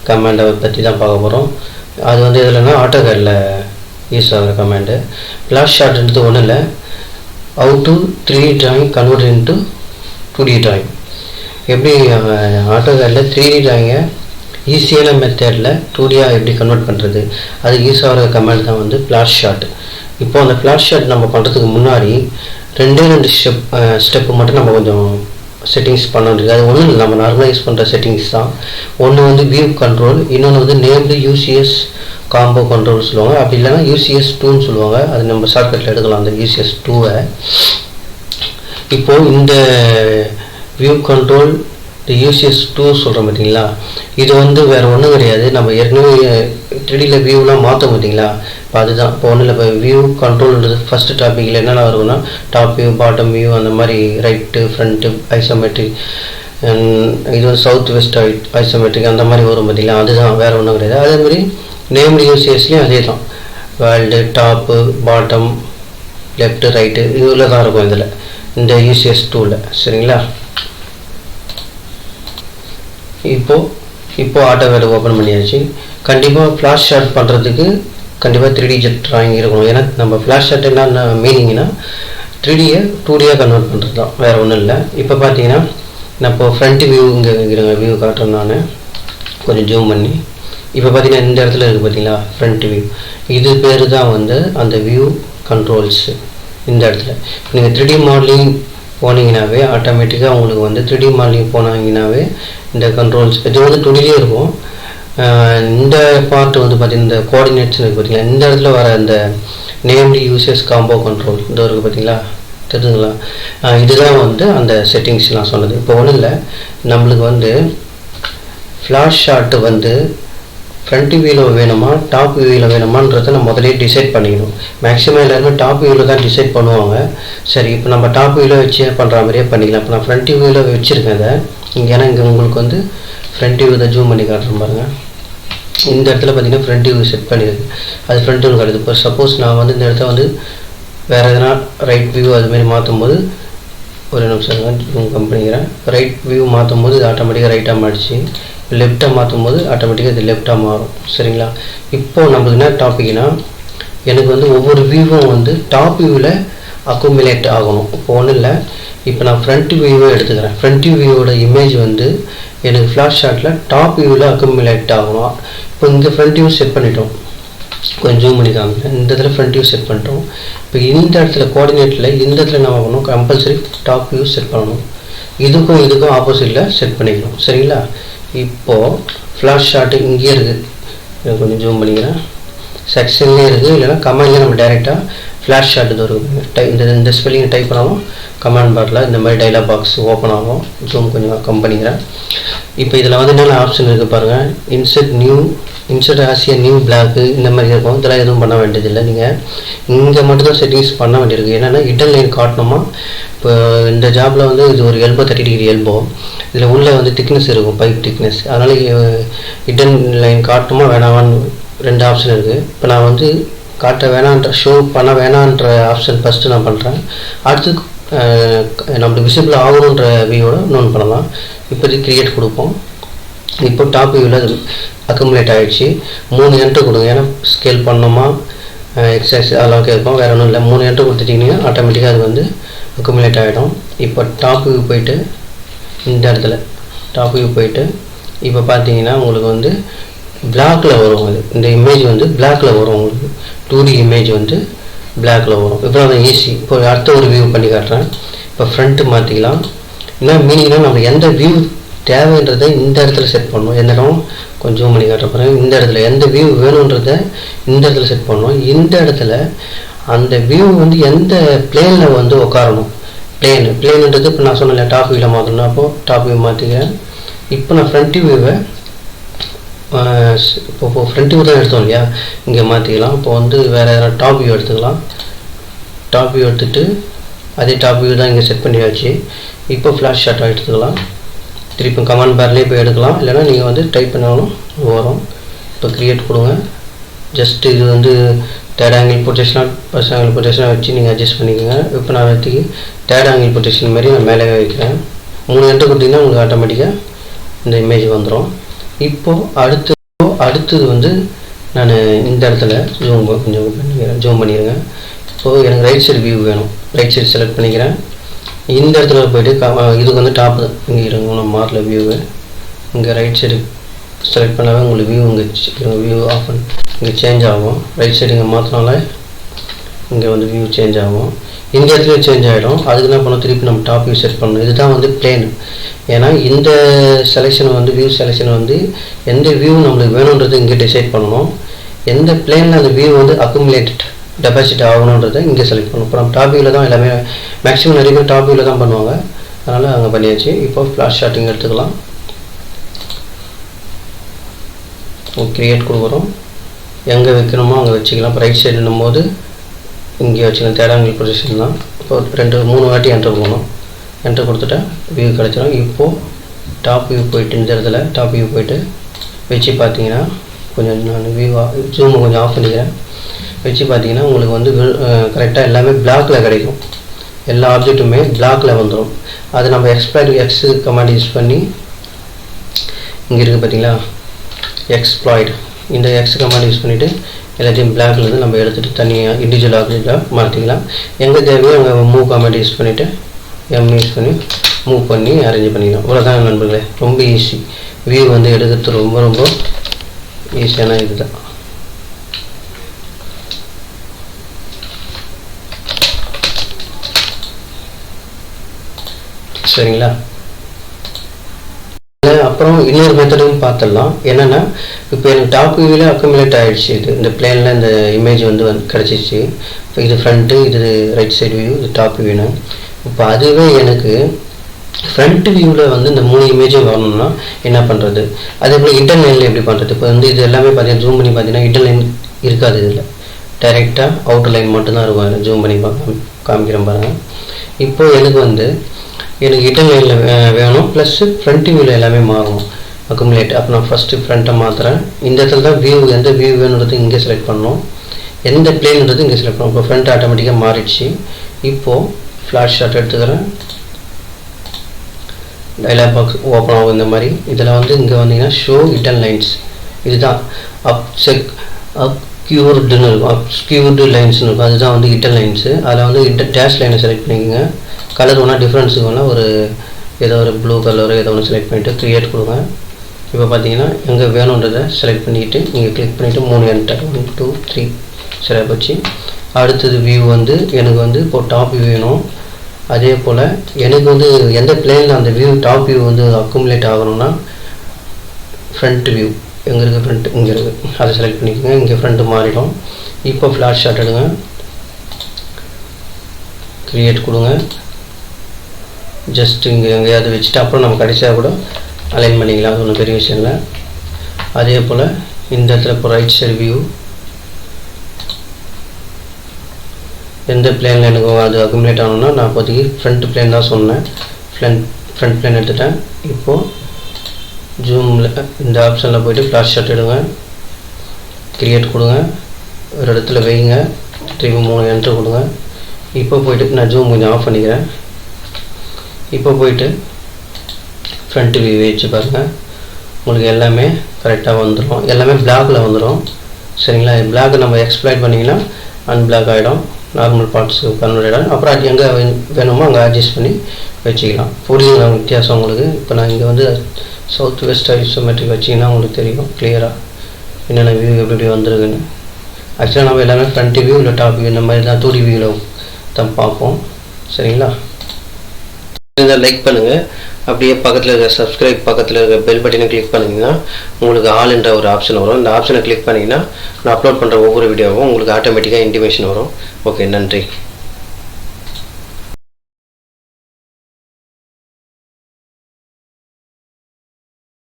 கமாண்டை பற்றி தான் பார்க்க போகிறோம். அது வந்து எதுலன்னா ஆட்டோகேடில் யூஸ் ஆகிற கமாண்டு. ஃப்ளாஷ் ஷாட்ன்றது ஒன்றும் இல்லை, how to 3D drawing convert into 2D drawing. எப்படி ஆட்டோகேடில் 3D டிராயிங்கை ஈஸியான மெத்தடில் 2Dயாக எப்படி கன்வெர்ட் பண்ணுறது, அது யூஸ் ஆகிற கமாண்ட் தான் வந்து ஃப்ளாஷ் ஷாட். இப்போ அந்த ஃப்ளாஷ் ஷாட் நம்ம பண்ணுறதுக்கு முன்னாடி ரெண்டு ஸ்டெப்பு மட்டும் நம்ம கொஞ்சம் செட்டிங்ஸ் பண்ண வேண்டியது. அது ஒன்றும் இல்லை, நம்ம நார்மலாக யூஸ் பண்ணுற செட்டிங்ஸ் தான். ஒன்று வந்து வியூ கண்ட்ரோல், இன்னொன்று வந்து நேம்டு UCS காம்போ கண்ட்ரோல் சொல்லுவாங்க, அப்படி இல்லைன்னா UCS 2ன்னு சொல்லுவாங்க. அது நம்ம ஷார்ட்கட்டில் எடுக்கலாம் அந்த UCS 2-வை. இப்போது இந்த வியூ கண்ட்ரோல் இந்த UCS 2 சொல்கிறோம் பார்த்தீங்களா, இது வந்து வேறு ஒன்றும் கிடையாது. நம்ம ஏற்கனவே 3Dயில் வியூலாம் மாற்றோம் பார்த்தீங்களா, இப்போ அதுதான். இப்போ ஒன்றும் இல்லை, இப்போ வியூ கண்ட்ரோல்ன்றது ஃபஸ்ட்டு டாப்பிக்கில் என்னென்ன வரும்னா டாப் வியூ, பாட்டம் வியூ, அந்த மாதிரி ரைட்டு, ஃப்ரண்ட்டு, ஐசோமெட்ரிக், இது வந்து சவுத் வெஸ்ட் ஐசோமெட்ரிக், அந்த மாதிரி வரும் பார்த்தீங்களா, அதுதான், வேறு ஒன்றும் கிடையாது. அதேமாதிரி நேம்டு UCSலேயும் அதே தான். World, top, bottom, left, right, இதில் தான் இருக்கும் இதில், இந்த UCS 2ல். சரிங்களா? இப்போது ஆட்டோகேட் ஓப்பன் பண்ணியாச்சு. கண்டிப்பாக ஃப்ளாஷ் ஷாட் பண்ணுறதுக்கு கண்டிப்பாக 3D டிராயிங் இருக்கணும். ஏன்னா நம்ம ஃப்ளாஷ் ஷாட் என்ன மீனிங்னா 3Dயை 2Dயாக கன்வெர்ட் பண்ணுறது தான், வேறு ஒன்றும் இல்லை. இப்போ பார்த்தீங்கன்னா நான் இப்போ ஃப்ரண்ட் வியூ இங்கே இருக்கிற வியூ காட்டுறேன், நான் கொஞ்சம் ஜூம் பண்ணி. இப்போ பார்த்தீங்கன்னா இந்த இடத்துல இருக்குது பார்த்தீங்களா ஃப்ரண்ட் வியூ, இது பேர் தான் வந்து அந்த வியூ கண்ட்ரோல்ஸு. இந்த இடத்துல நீங்கள் 3D மாடலிங் போனீங்கன்னாவே ஆட்டோமேட்டிக்காக உங்களுக்கு வந்து 3D மாடலிங் போனாங்கன்னாவே இந்த கண்ட்ரோல்ஸ் இது வந்து 2Dலேயே இருக்கும். இந்த பார்ட் வந்து பார்த்திங்கன்னா இந்த கோஆர்டினேட்ஸ் இருக்குது பார்த்தீங்களா, இந்த இடத்துல வர அந்த நேம்டு UCS காம்போ கண்ட்ரோல் இந்த இருக்குது பார்த்தீங்களா, தெரிஞ்சுங்களா, இதுதான் வந்து அந்த செட்டிங்ஸ் நான் சொன்னது. இப்போ ஒன்றும் இல்லை, நம்மளுக்கு வந்து ஃப்ளாஷ் ஷாட்டு வந்து ஃப்ரண்ட் வியூவில் வேணுமா டாப் வியூவில் வேணுமான்றதை நம்ம முதலே டிசைட் பண்ணிக்கணும். மேக்ஸிமம் எல்லாருமே டாப் வியூவில் தான் டிசைட் பண்ணுவாங்க. சரி, இப்போ நம்ம டாப் வியூவில் வச்சு பண்ணுற மாதிரியே பண்ணிக்கலாம். இப்போ நான் ஃப்ரண்ட் வியூவில் வச்சுருக்கேன் அதை இங்கே. ஏன்னா இங்கே உங்களுக்கு வந்து ஃப்ரண்ட் வியூ தான் ஜூம் பண்ணி காட்டுறேன் பாருங்கள். இந்த இடத்துல பார்த்தீங்கன்னா ஃப்ரண்ட் வியூ செட் பண்ணியிருக்கு, அது ஃப்ரண்ட் வியூ காட்டுது. இப்போ சப்போஸ் நான் வந்து இந்த இடத்த வந்து வேறு எதனா ரைட் வியூ அதுமாரி மாற்றும் போது, ஒரு நிமிஷம் ஜூம் பண்ணிக்கிறேன், ரைட் வியூ மாற்றும் போது இது ஆட்டோமேட்டிக்காக ரைட்டாக மாறிச்சு, லெஃப்டாக மாற்றும் போது ஆட்டோமேட்டிக்காக இது லெஃப்டாக மாறும். சரிங்களா? இப்போது நம்மளுக்கு என்ன டாப்பிக்னா, எனக்கு வந்து ஒவ்வொரு வியூவும் வந்து டாப் வியூவில் அக்குமுலேட் ஆகணும். இப்போ ஒன்றும் இல்லை, இப்போ நான் ஃப்ரண்ட் வியூவை எடுத்துக்கிறேன். ஃப்ரண்ட் வியூவோட இமேஜ் வந்து எனக்கு ஃப்ளாஷ் ஷாட்டில் டாப் வியூவில் அக்குமுலேட் ஆகணும். இப்போ இங்கே ஃப்ரண்ட் வியூ செட் பண்ணிட்டோம், கொஞ்சம் ஜூம் பண்ணி காமிக்கிறேன். இந்த இடத்துல ஃப்ரண்ட் வியூ செட் பண்ணிட்டோம். இப்போ இந்த இடத்துல கோஆர்டினேட்டில் இந்த இடத்துல என்ன ஆகணும், கம்பல்சரி டாப் வியூ செட் பண்ணணும். இதுக்கும் ஆப்போசிட்டில் செட் பண்ணிக்கணும். சரிங்களா? இப்போது ஃப்ளாஷ் ஷாட்டு இங்கேயே இருக்குது, கொஞ்சம் ஜூம் பண்ணிக்கிறேன், செக்ஷன்லேயே இருக்குது, இல்லைனா கமெண்ட்லேயே நம்ம டைரெக்டாக ஃப்ளாஷ் ஷாட் இது ஒரு இந்த ஸ்பெல்லிங் டைப் பண்ணாலும் கமெண்ட் பாரில் இந்த மாதிரி டைலாக் பாக்ஸ் ஓப்பன் ஆகும். ஜூம் கொஞ்சம் கம் பண்ணிக்கிறேன். இப்போ இதில் வந்து என்னென்ன ஆப்ஷன் இருக்குது பாருங்கள், இன்சர்ட் ஆசிய நியூ பிளாக்கு, இந்த மாதிரி இருக்கும். இதெல்லாம் எதுவும் பண்ண வேண்டியதில்லை, நீங்கள் இங்கே மட்டும் தான் செட்டிங்ஸ் பண்ண வேண்டியிருக்கு. என்னென்னா ஹிடன் லைன் காட்டணுமா, இப்போ இந்த ஜாபில் வந்து இது ஒரு எல்போ 30 டிகிரி எல்போ, இதில் உள்ள வந்து திக்னஸ் இருக்கும், பைப் திக்னஸ், அதனால் ஹிடன் லைன் காட்டணுமா வேணாமான்னு 2 ஆப்ஷன் இருக்குது. இப்போ நான் வந்து காட்ட வேணான்ற ஷோ பண்ண வேணான்ற ஆப்ஷன் ஃபஸ்ட்டு நான் பண்ணுறேன். அடுத்து நம்மளுக்கு விசிபிள் ஆகணுன்ற வியூவோட நோன் பண்ணலாம். இப்போதைக்கு கிரியேட் கொடுப்போம். இப்போ டாப் வியூவில் அது அக்குமுலேட் ஆகிடுச்சு. 3 என்ட்ரு கொடுங்க, ஏன்னா ஸ்கேல் பண்ணோமா எக்ஸசைஸ் அதெல்லாம் கேட்கும், வேறு ஒன்றும் இல்லை. 3 என்ட்ரு கொடுத்துட்டிங்கன்னா ஆட்டோமேட்டிக்காக அது வந்து அக்குமுலேட் ஆகிடும். இப்போ டாப் வியூ போயிட்டு இந்த இடத்துல டாப் வியூ போயிட்டு இப்போ பார்த்தீங்கன்னா உங்களுக்கு வந்து பிளாக்கில் வரும். அது இந்த இமேஜ் வந்து பிளாக்கில் வரும், உங்களுக்கு 2D இமேஜ் வந்து பிளாக்கில் வரும். இப்போ அது ஈஸி. இப்போ அடுத்த ஒரு வியூ பண்ணி காட்டுறேன். இப்போ ஃப்ரண்ட்டு மாற்றிக்கலாம். என்ன மீனிங்னா நம்ம எந்த வியூ தேவைன்றதை இந்த இடத்துல செட் பண்ணணும். எந்த இடம் கொஞ்சம் பண்ணி காட்டுற பாருங்க, இந்த இடத்துல எந்த வியூ வேணுன்றதை இந்த இடத்துல செட் பண்ணணும். இந்த இடத்துல அந்த வியூ வந்து எந்த பிளேனில் வந்து உட்காரணும். பிளேனுன்றது இப்போ நான் சொன்னேன் டாப் வியூவில் மாற்றணும். அப்போது டாப் வியூ மாற்றிக்கிறேன். இப்போ நான் ஃப்ரண்ட் வியூவை இப்போ ஃப்ரண்ட் வியூ தான் எடுத்தோம் இல்லையா, இங்கே மாற்றிக்கலாம். இப்போ வந்து வேறு யாராவது டாப் வியூ எடுத்துக்கலாம். டாப் வியூ எடுத்துகிட்டு அதே டாப் வியூ தான் இங்கே செட் பண்ணியாச்சு. இப்போ ஃப்ளாஷ் ஷாட்டாக எடுத்துக்கலாம். திருப்பி கமெண்ட் பார்லேயே போய் எடுக்கலாம், இல்லைனா நீங்கள் வந்து டைப் பண்ணாலும் வரும். இப்போ க்ரியேட் கொடுங்க. ஜஸ்ட்டு இது வந்து தேர்ட் ஆங்கிள் பொட்டேஷனாக ஃபர்ஸ்ட் ஆங்கிள் பொட்டேஷனாக வச்சு நீங்கள் அட்ஜஸ்ட் பண்ணிக்கோங்க. இப்போ நான் வச்சுக்கு தேர்ட் ஆங்கிள் பொட்டேஷன் மாதிரி நான் மேலே வைக்கிறேன். 3 என்ட்ரு கொடுத்தீங்கன்னா உங்களுக்கு ஆட்டோமேட்டிக்காக இந்த இமேஜ் வந்துடும். இப்போது அடுத்து அடுத்தது வந்து நான் இந்த இடத்துல கொஞ்சம் ஜூம் பண்ணிடுங்க. இப்போது எனக்கு ரைட் சைடு வியூ வேணும். ரைட் சைடு செலக்ட் பண்ணிக்கிறேன். இந்த இடத்துல போய்ட்டு இதுக்கு வந்து டாப் இங்கே இருங்க, ஒன்றும் மாறல வியூவு. இங்கே ரைட் சைடு செலக்ட் பண்ணாவே உங்களுக்கு வியூ ஆஃப் இங்கே சேஞ்ச் ஆகும். ரைட் சைடு இங்கே மாற்றினால இங்கே வந்து வியூ சேஞ்ச் ஆகும். இந்த இடத்துல சேஞ்ச் ஆகிடும். அதுக்கு என்ன பண்ணணும், திருப்பி நம்ம டாப் வியூ செட் பண்ணணும். இதுதான் வந்து பிளேன். ஏன்னா இந்த செலெக்ஷன் வந்து வியூ செலெக்ஷன் வந்து எந்த வியூ நம்மளுக்கு வேணுன்றது இங்கே டிசைட் பண்ணணும். எந்த பிளேனில் அந்த வியூ வந்து அக்குமுலேட்டட் டெபாசிட் ஆகணுன்றதை இங்கே செலக்ட் பண்ணணும். இப்போ நம்ம டாப் வியூவில் தான் எல்லாமே மேக்ஸிமம் நிறைய பேர் டாப் வியூவில் தான் பண்ணுவாங்க. அதனால் அங்கே பண்ணியாச்சு. இப்போ ஃப்ளாஷ் ஷாட்டிங் எடுத்துக்கலாம். கிரியேட் கொடுக்குறோம். எங்கே வைக்கணுமோ அங்கே வச்சுக்கலாம். இப்போ ரைட் சைடுன்னும் போது இங்கே வச்சுக்கலாம். தேடாங்கல் பொசிஷன் தான். இப்போ 2-3 வாட்டி என்டர் பண்ணணும். என்டர் கொடுத்துட்டா வியூ கிடச்சிடும். இப்போது டாப் வியூ போய்ட்டு இந்த இடத்துல டாப் வியூ போய்ட்டு வச்சு பார்த்தீங்கன்னா கொஞ்சம் நான் ஜூமை கொஞ்சம் ஆஃப் பண்ணிக்கிறேன். வச்சு பார்த்தீங்கன்னா உங்களுக்கு வந்து கரெக்டாக எல்லாமே பிளாக்கில் கிடைக்கும். எல்லா ஆப்ஜெக்ட்டுமே பிளாக்கில் வந்துடும். அது நம்ம எக்ஸ் கமாண்ட் யூஸ் பண்ணி இங்கே இருக்குது பார்த்தீங்களா, எக்ஸ்ப்ளாய்ட். இந்த எக்ஸ் கமாண்ட் யூஸ் பண்ணிவிட்டு எல்லாத்தையும் பிளாக்லேருந்து நம்ம எடுத்துகிட்டு தனியாக இண்டிவிஜுவல் ஆப்ஜெக்டாக மாற்றிக்கலாம். எங்கே தேவையோ அங்கே மூவ் கமாண்ட் யூஸ் பண்ணிவிட்டு யூஸ் பண்ணி மூவ் பண்ணி அரேஞ்ச் பண்ணிக்கலாம். இவ்வளோதான் நண்பர்களே, ரொம்ப ஈஸி. வியூ வந்து எடுக்கிறது ரொம்ப ரொம்ப ஈஸியான இதுதான். சரிங்களா? அப்புறம் இன்னொரு மெத்தடும் பார்த்துடலாம். என்னென்னா, இப்போ எனக்கு டாப் வியூவில் அக்குமுலேட் ஆகிடுச்சு. இந்த பிளேனில் இந்த இமேஜ் வந்து கிடச்சிச்சு. இப்போ இது ஃப்ரண்ட்டு, இது ரைட் சைடு வியூ, இது டாப் வியூன்னு. இப்போ அதுவே எனக்கு ஃப்ரண்ட் வியூவில் வந்து இந்த 3 இமேஜும் வரணும்னா என்ன பண்ணுறது? அதே போல் இன்டர்லைனில் எப்படி பண்ணுறது? இப்போ வந்து இது எல்லாமே பார்த்தீங்கன்னா ஜூம் பண்ணி பார்த்தீங்கன்னா இன்டர்லைன் இருக்காது. இதில் டைரெக்டாக அவுட்டர் லைன் மட்டும்தான் இருக்கும். ஜூம் பண்ணி காமிக்கிறேன் பாருங்கள். இப்போது எனக்கு இன்டர்லைனில் வேணும், ப்ளஸ் ஃப்ரண்ட் வியூவில் எல்லாமே மாறும் அக்குமுலேட். அப்போ நான் ஃபஸ்ட்டு ஃப்ரண்ட்டை மாற்றுறேன். இந்த இடத்துல தான் வியூ எந்த வியூ வேணுன்றது இங்கே செலக்ட் பண்ணணும், எந்த பிளேன்ன்றது இங்கே செலக்ட் பண்ணணும். இப்போ ஃப்ரண்ட் ஆட்டோமேட்டிக்காக மாறிடுச்சு. இப்போது ஃப்ளாஷ் ஷாட் எடுத்துக்கிறேன். டைலாக் பாக்ஸ் ஓப்பன் ஆகும் இந்த மாதிரி. இதில் வந்து இங்கே வந்தீங்கன்னா ஷோ ஹிடன் லைன்ஸ், இதுதான் அப்ஸ்கியூர்டுன்னு இருக்கும். அப்ஸ்கியூர்டு லைன்ஸ்னு இருக்கும். அதுதான் வந்து ஹிடன் லைன்ஸு. அதில் வந்து டேஷ் லைனை செலக்ட் பண்ணிக்கோங்க. கலர் வேணால் டிஃப்ரென்ஸுக்கு வேணால் ஏதோ ஒரு ப்ளூ கலர் ஏதோ ஒன்று செலக்ட் பண்ணிவிட்டு க்ரியேட் கொடுங்க. இப்போ பார்த்தீங்கன்னா எங்கே வேணுன்றதை செலக்ட் பண்ணிவிட்டு நீங்கள் கிளிக் பண்ணிவிட்டு 3 என்டர் 1 2 3 செலக்ட் வச்சு அடுத்தது வியூ வந்து எனக்கு வந்து இப்போ டாப் வியூ வேணும். அதே போல் எனக்கு வந்து எந்த பிளேனில் அந்த வியூ டாப் வியூ வந்து அக்குமுலேட் ஆகணும்னா ஃப்ரண்ட் வியூ எங்கே இருக்குது, ஃப்ரண்ட் இங்கே இருக்குது, அதை செலக்ட் பண்ணிக்கோங்க. இங்கே ஃப்ரண்ட்டு மாறிடும். இப்போ ஃப்ளாஷ் ஷாட் எடுங்க, க்ரியேட் கொடுங்க. ஜஸ்ட் இங்கே எங்கேயாவது வச்சுட்டு அப்புறம் நம்ம கடைசியாக கூட அலைன் பண்ணிக்கலாம். அது ஒன்றும் பெரிய விஷயம் இல்லை. அதே போல் இந்த இடத்துல இப்போ ரைட் சைடு வியூ எந்த பிளேனில் எனக்கு அது அக்குமுலேட் ஆகணும்னா நான் இப்போதைக்கு ஃப்ரண்ட் பிளேன் தான் சொன்னேன். ஃப்ரண்ட் பிளேன் எடுத்துட்டேன். இப்போது ஜூமில் இந்த ஆப்ஷனில் போய்ட்டு ஃப்ளாஷ் ஷாட் எடுங்க, க்ரியேட் கொடுங்க, ஒரு இடத்துல வைங்க, திரும்பி 3 என்ட்ரு கொடுங்க. இப்போ போய்ட்டு நான் ஜூம் கொஞ்சம் ஆஃப் பண்ணிக்கிறேன். இப்போ போய்ட்டு ஃப்ரண்ட் வியூ வச்சு பாருங்கள், உங்களுக்கு எல்லாமே கரெக்டாக வந்துடும். எல்லாமே பிளாக்கில் வந்துடும். சரிங்களா? பிளாக் நம்ம எக்ஸ்ப்ளாய்ட் பண்ணிங்கன்னா அன்பிளாக் ஆகிடும், நார்மல் பார்ட்ஸு கன்வெர்ட் ஆகிடும். அப்புறம் எங்கே வேணுமோ அங்கே அட்ஜஸ்ட் பண்ணி வச்சுக்கலாம். புரியுதுங்களா வித்தியாசம் உங்களுக்கு? இப்போ நான் இங்கே வந்து சவுத் வெஸ்ட் ஐசோமெட்ரிக் வச்சிங்கன்னா உங்களுக்கு தெரியும் கிளியராக என்னென்ன வியூ எப்படி வந்துருக்குன்னு. ஆக்சுவலாக நம்ம எல்லாமே ஃப்ரண்ட் வியூ இல்லை டாப் வியூ இந்த மாதிரி தான் 2D வியூவில் தான் பார்ப்போம். சரிங்களா? இருந்தால் லைக் பண்ணுங்கள். அப்படியே பக்கத்தில் இருக்க சப்ஸ்கிரைப் பக்கத்தில் இருக்க பெல் பட்டனை கிளிக் பண்ணிங்கன்னா உங்களுக்கு ஆல்ன்ற ஒரு ஆப்ஷன் வரும். இந்த ஆப்ஷனை கிளிக் பண்ணிங்கன்னா நான் அப்லோட் பண்ணுற ஒவ்வொரு வீடியோவும் உங்களுக்கு ஆட்டோமேட்டிக்காக இன்டிமேஷன் வரும். ஓகே, நன்றி.